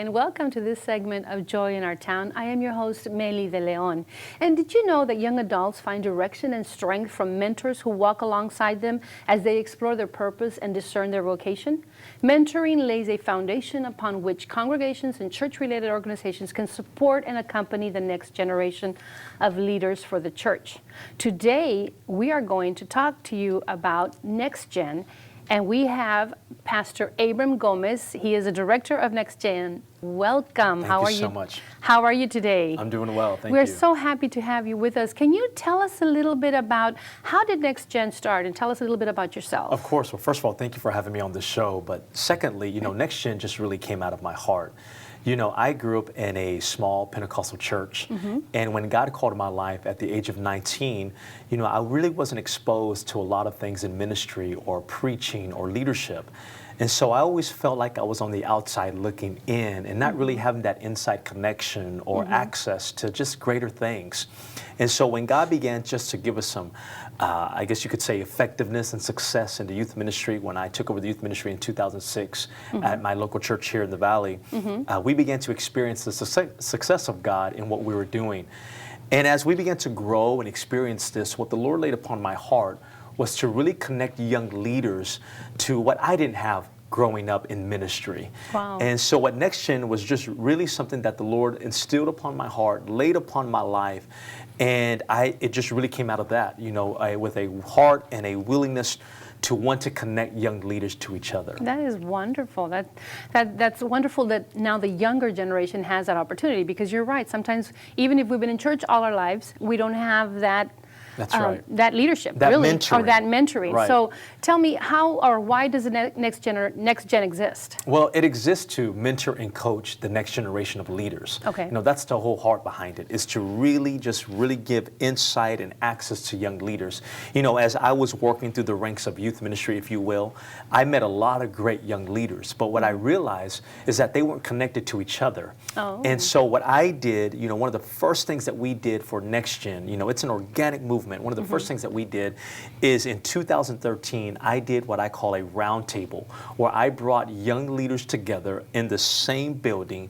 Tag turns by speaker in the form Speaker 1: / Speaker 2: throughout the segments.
Speaker 1: again. Welcome to this segment of Joy in Our Town. I am your host, Mely De Leon. And did you know that young adults find direction and strength from mentors who walk alongside them as they explore their purpose and discern their vocation? Mentoring lays a foundation upon which congregations and church-related organizations can support and accompany the next generation of leaders for the church. Today, we are going to talk to you about Next Gen. And we have Pastor Abram Gomez. He is a director of Next Gen. Welcome.
Speaker 2: Thank you so much.
Speaker 1: How are you today?
Speaker 2: I'm doing well, thank you.
Speaker 1: We're so happy to have you with us. Can you tell us a little bit about how did Next Gen start, and tell us a little bit about yourself?
Speaker 2: Of course. Well, first of all, thank you for having me on the show. But secondly, Next Gen just really came out of my heart. I grew up in a small Pentecostal church, and when God called my life at the age of 19, I really wasn't exposed to a lot of things in ministry or preaching or leadership. And so I always felt like I was on the outside looking in and not really having that inside connection or access to just greater things. And so when God began just to give us some, I guess you could say, effectiveness and success in the youth ministry, when I took over the youth ministry in 2006 at my local church here in the Valley, we began to experience the success of God in what we were doing. And as we began to grow and experience this, what the Lord laid upon my heart was to really connect young leaders to what I didn't have growing up in ministry.
Speaker 1: Wow.
Speaker 2: And so what Next Gen was just really something that the Lord instilled upon my heart, laid upon my life, and it just really came out of that, with a heart and a willingness to want to connect young leaders to each other.
Speaker 1: That is wonderful. That's wonderful that now the younger generation has that opportunity, because you're right. Sometimes, even if we've been in church all our lives, we don't have that
Speaker 2: That's right.
Speaker 1: that leadership,
Speaker 2: that
Speaker 1: really,
Speaker 2: mentoring.
Speaker 1: or that mentoring.
Speaker 2: Right.
Speaker 1: So tell me, how or why does the Next Gen exist?
Speaker 2: Well, it exists to mentor and coach the next generation of leaders.
Speaker 1: Okay.
Speaker 2: That's the whole heart behind it, is to really give insight and access to young leaders. As I was working through the ranks of youth ministry, if you will, I met a lot of great young leaders. But what I realized is that they weren't connected to each other.
Speaker 1: Oh.
Speaker 2: And so what I did, one of the first things that we did for Next Gen, it's an organic movement. One of the first things that we did is in 2013, I did what I call a roundtable, where I brought young leaders together in the same building,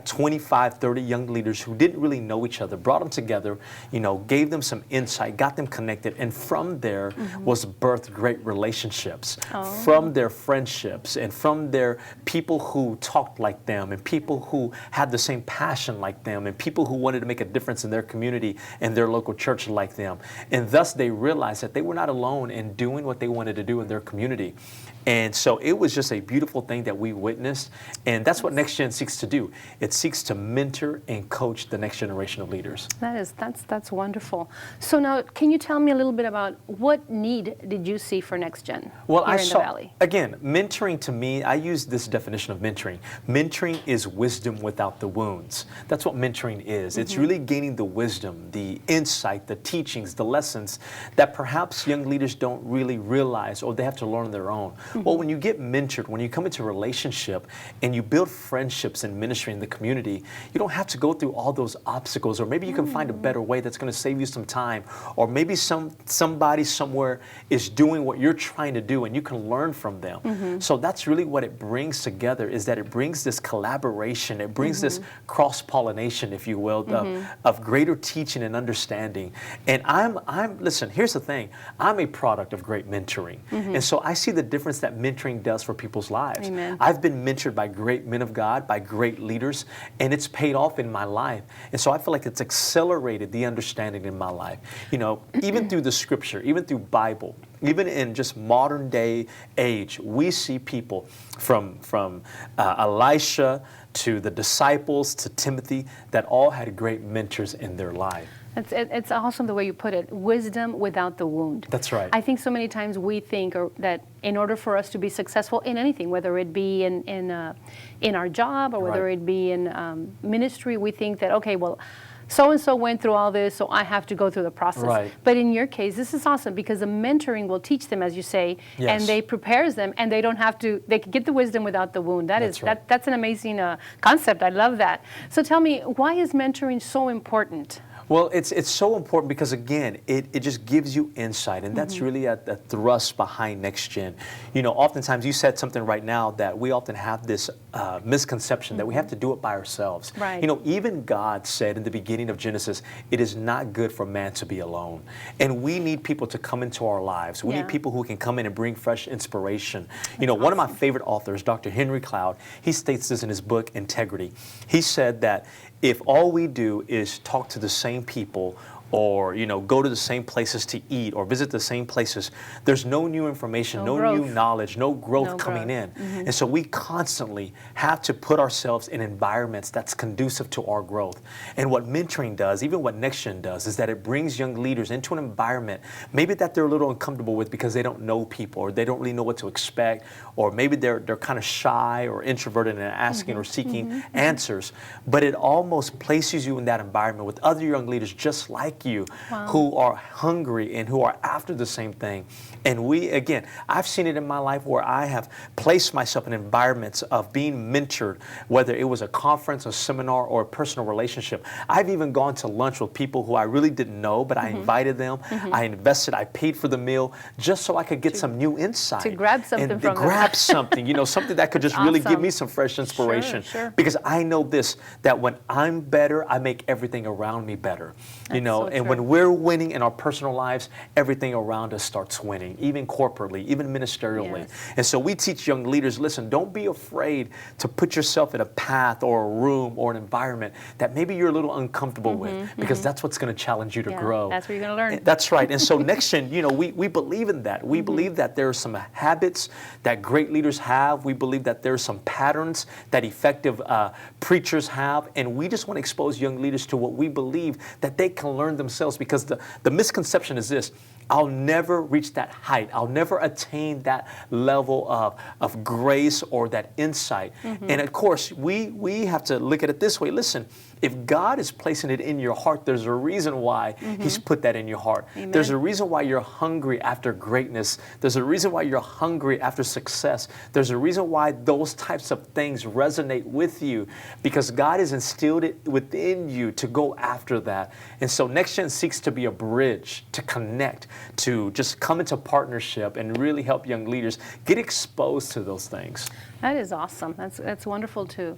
Speaker 2: 25, 30 young leaders who didn't really know each other, brought them together, gave them some insight, got them connected, and from there was birthed great relationships.
Speaker 1: Oh.
Speaker 2: From their friendships and from their people who talked like them and people who had the same passion like them and people who wanted to make a difference in their community and their local church like them. And thus they realized that they were not alone in doing what they wanted to do in their community. And so it was just a beautiful thing that we witnessed. And that's what Next Gen seeks to do. It seeks to mentor and coach the next generation of leaders.
Speaker 1: That's wonderful. So now, can you tell me a little bit about what need did you see for Next Gen
Speaker 2: well,
Speaker 1: here
Speaker 2: I
Speaker 1: in
Speaker 2: saw,
Speaker 1: the Valley?
Speaker 2: Again, mentoring to me, I use this definition of mentoring. Mentoring is wisdom without the wounds. That's what mentoring is. It's really gaining the wisdom, the insight, the teachings, the lessons that perhaps young leaders don't really realize or they have to learn on their own. Well, when you get mentored, when you come into a relationship and you build friendships in ministry in the community, you don't have to go through all those obstacles, or maybe you can find a better way that's going to save you some time, or maybe somebody somewhere is doing what you're trying to do and you can learn from them. So that's really what it brings together, is that it brings this collaboration, it brings this cross-pollination, if you will, of greater teaching and understanding. And listen, here's the thing, I'm a product of great mentoring. And so I see the difference that mentoring does for people's lives.
Speaker 1: Amen.
Speaker 2: I've been mentored by great men of God, by great leaders, and it's paid off in my life. And so I feel like it's accelerated the understanding in my life. Even through the scripture, even through Bible, even in just modern day age, we see people from Elisha to the disciples to Timothy that all had great mentors in their life.
Speaker 1: It's awesome the way you put it. Wisdom without the wound.
Speaker 2: That's right.
Speaker 1: I think so many times we think that in order for us to be successful in anything, whether it be in our job or whether it be in ministry, we think that, okay, well, so-and-so went through all this, so I have to go through the process.
Speaker 2: Right.
Speaker 1: But in your case, this is awesome, because the mentoring will teach them, as you say, and they prepares them, and they don't have to, they can get the wisdom without the wound. That's an amazing concept. I love that. So tell me, why is mentoring so important?
Speaker 2: Well, it's so important because, again, it just gives you insight, and that's really at the thrust behind Next Gen. You know, oftentimes you said something right now that we often have this misconception that we have to do it by ourselves.
Speaker 1: Right.
Speaker 2: You know, even God said in the beginning of Genesis, it is not good for man to be alone. And we need people to come into our lives. We need people who can come in and bring fresh inspiration. You know, one of my favorite authors, Dr. Henry Cloud, he states this in his book, Integrity. He said that if all we do is talk to the same people, or, you know, go to the same places to eat or visit the same places, there's no new information, no new knowledge, no growth coming in. And so we constantly have to put ourselves in environments that's conducive to our growth. And what mentoring does, even what Next Gen does, is that it brings young leaders into an environment maybe that they're a little uncomfortable with because they don't know people or they don't really know what to expect, or maybe they're kind of shy or introverted and asking or seeking answers. But it almost places you in that environment with other young leaders just like you, who are hungry and who are after the same thing. And we, again, I've seen it in my life where I have placed myself in environments of being mentored, whether it was a conference, a seminar, or a personal relationship. I've even gone to lunch with people who I really didn't know, but I invited them, I invested, I paid for the meal just so I could get some new insight.
Speaker 1: To grab something
Speaker 2: and
Speaker 1: from
Speaker 2: grab something, you know, something that could just really give me some fresh inspiration. Because I know this, that when I'm better, I make everything around me better. You know, and when we're winning in our personal lives, everything around us starts winning, even corporately, even ministerially. And so we teach young leaders, listen, don't be afraid to put yourself in a path or a room or an environment that maybe you're a little uncomfortable with, because that's what's going to challenge you to grow.
Speaker 1: That's where you're going to learn.
Speaker 2: That's right. And so Next Gen, you know, we believe in that. We believe that there are some habits that great leaders have. We believe that there are some patterns that effective preachers have. And we just want to expose young leaders to what we believe that they can learn themselves, because the misconception is this: I'll never reach that height. I'll never attain that level of grace or that insight. And of course, we have to look at it this way. Listen, if God is placing it in your heart, there's a reason why He's put that in your heart.
Speaker 1: Amen.
Speaker 2: There's a reason why you're hungry after greatness. There's a reason why you're hungry after success. There's a reason why those types of things resonate with you, because God has instilled it within you to go after that. And so Next Gen seeks to be a bridge to connect, to just come into partnership and really help young leaders get exposed to those things.
Speaker 1: That is awesome. That's wonderful too.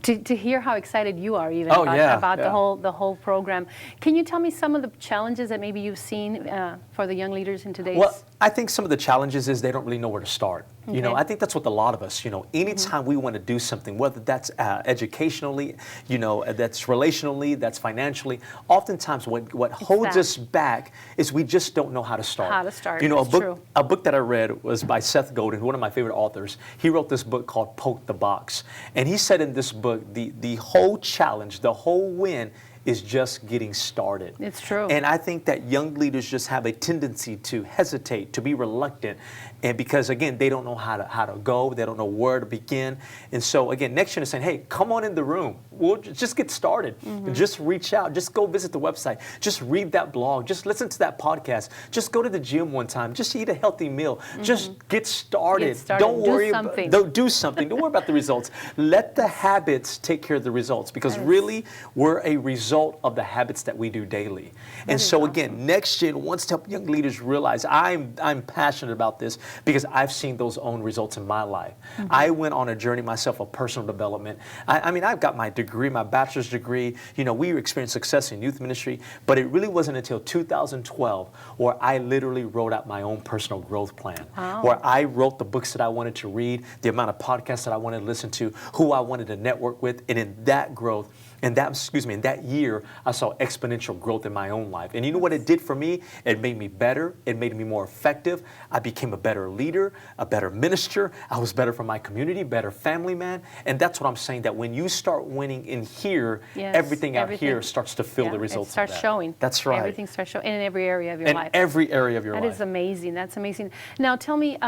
Speaker 1: To hear how excited you are even about the whole program. Can you tell me some of the challenges that maybe you've seen for the young leaders in today's?
Speaker 2: Well, I think some of the challenges is they don't really know where to start. You know, I think that's with a lot of us. You know, anytime we want to do something, whether that's educationally, you know, that's relationally, that's financially, oftentimes what holds us back is we just don't know how to start.
Speaker 1: How to start.
Speaker 2: You know,
Speaker 1: That's
Speaker 2: a book that I read was by Seth Godin, one of my favorite authors. He wrote this book called Poke the Box. And he said in this book, the whole challenge, the whole win is just getting started.
Speaker 1: It's true.
Speaker 2: And I think that young leaders just have a tendency to hesitate, to be reluctant, and because again, they don't know how to go, they don't know where to begin. And so again, Next Gen is saying, hey, come on in the room. We'll just get started. Just reach out. Just go visit the website. Just read that blog. Just listen to that podcast. Just go to the gym one time. Just eat a healthy meal. Just get started. Don't worry about do something. Don't worry about the results. Let the habits take care of the results, because really we're a result of the habits that we do daily. And so again, Next Gen wants to help young leaders realize I'm passionate about this because I've seen those own results in my life. I went on a journey myself of personal development. I mean, I've got my degree, my bachelor's degree. You know, we experienced success in youth ministry, but it really wasn't until 2012 where I literally wrote out my own personal growth plan, where I wrote the books that I wanted to read, the amount of podcasts that I wanted to listen to, who I wanted to network with, and in that growth, in that year, I saw exponential growth in my own life. And you know what it did for me? It made me better. It made me more effective. I became a better leader, a better minister. I was better for my community, better family man. And that's what I'm saying, that when you start winning in here, everything out here starts to feel the results of that.
Speaker 1: It starts showing.
Speaker 2: That's right.
Speaker 1: Everything starts showing in every area of your life.
Speaker 2: In every area of your life.
Speaker 1: That is amazing. That's amazing. Now tell me,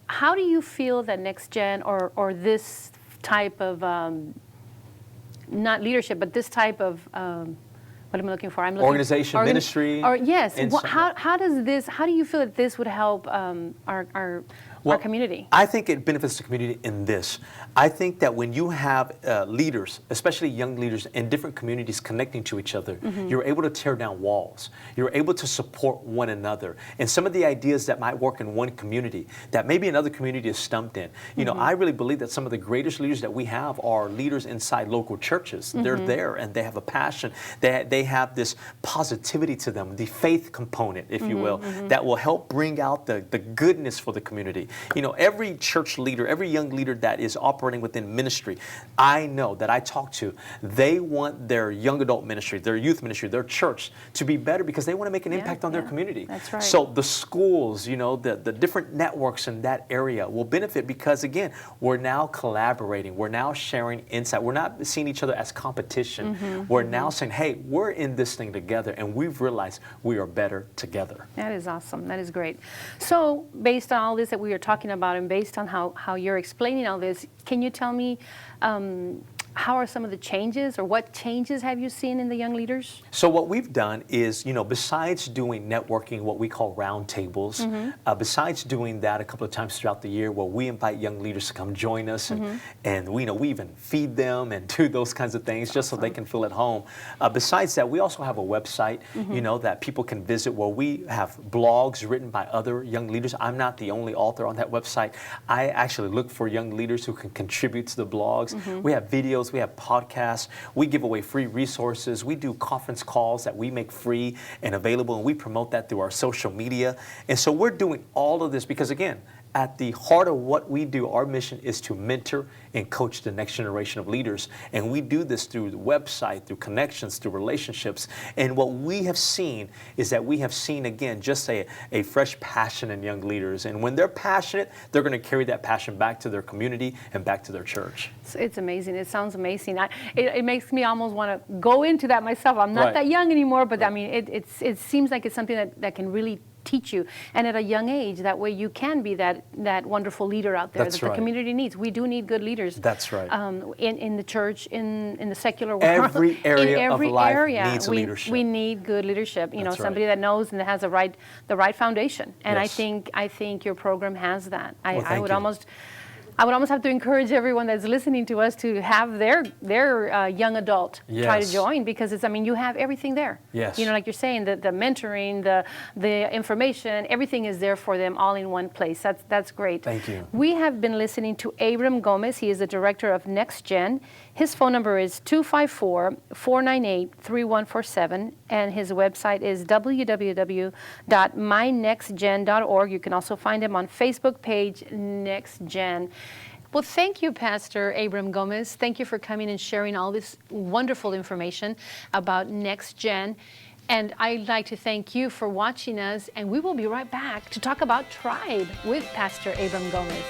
Speaker 1: how do you feel that Next Gen or this type of not leadership, but this type of what am I looking for? I'm looking
Speaker 2: organization, ministry.
Speaker 1: Or yes. How do you feel that this would help our our community?
Speaker 2: I think it benefits the community in this. I think that when you have leaders, especially young leaders in different communities connecting to each other, you're able to tear down walls. You're able to support one another. And some of the ideas that might work in one community that maybe another community is stumped in. You know, I really believe that some of the greatest leaders that we have are leaders inside local churches. They're there and they have a passion. They have this positivity to them, the faith component, if you will, that will help bring out the goodness for the community. You know, every church leader, every young leader that is operating within ministry, I know that I talk to, they want their young adult ministry, their youth ministry, their church to be better because they want to make an impact on their community.
Speaker 1: That's right.
Speaker 2: So the schools, you know, the different networks in that area will benefit because, again, we're now collaborating. We're now sharing insight. We're not seeing each other as competition. We're now saying, hey, we're in this thing together, and we've realized we are better together.
Speaker 1: That is awesome. That is great. So based on all this that we are talking about and based on how you're explaining all this, can you tell me how are some of the changes, or what changes have you seen in the young leaders?
Speaker 2: So what we've done is, you know, besides doing networking, what we call roundtables, besides doing that a couple of times throughout the year where we invite young leaders to come join us and we, you know, we even feed them and do those kinds of things just so they can feel at home. Besides that, we also have a website, you know, that people can visit where we have blogs written by other young leaders. I'm not the only author on that website. I actually look for young leaders who can contribute to the blogs. We have videos, we have podcasts, we give away free resources, we do conference calls that we make free and available, and we promote that through our social media. And so we're doing all of this because, again, at the heart of what we do, our mission is to mentor and coach the next generation of leaders. And we do this through the website, through connections, through relationships. And what we have seen is that we have seen, again, just a fresh passion in young leaders. And when they're passionate, they're going to carry that passion back to their community and back to their church.
Speaker 1: It's amazing. It sounds amazing. It makes me almost want to go into that myself. I'm not
Speaker 2: Right.
Speaker 1: that young anymore, but I mean, it seems like it's something that can really teach you, and at a young age, that way you can be that wonderful leader out there
Speaker 2: That's
Speaker 1: that the
Speaker 2: right.
Speaker 1: community needs. We do need good leaders.
Speaker 2: That's right.
Speaker 1: In the church, in the secular world,
Speaker 2: Every area
Speaker 1: in every
Speaker 2: of life
Speaker 1: area,
Speaker 2: needs leadership.
Speaker 1: We need good leadership. You know,
Speaker 2: That's
Speaker 1: somebody
Speaker 2: right.
Speaker 1: that knows and that has the right foundation. And
Speaker 2: Yes.
Speaker 1: I think your program has that.
Speaker 2: Well,
Speaker 1: I
Speaker 2: thank
Speaker 1: would
Speaker 2: you.
Speaker 1: I would almost have to encourage everyone that's listening to us to have their young adult try to
Speaker 2: Yes.
Speaker 1: join, because it's, I mean, you have everything there.
Speaker 2: Yes.
Speaker 1: You know, like you're saying, the mentoring, the information, everything is there for them all in one place. That's great.
Speaker 2: Thank you.
Speaker 1: We have been listening to Abram Gomez. He is the director of Next Gen. His phone number is 254-498-3147, and his website is www.mynextgen.org. You can also find him on Facebook page Next Gen. Well, thank you, Pastor Abram Gomez. Thank you for coming and sharing all this wonderful information about Next Gen. And I'd like to thank you for watching us, and we will be right back to talk about Tribe with Pastor Abram Gomez.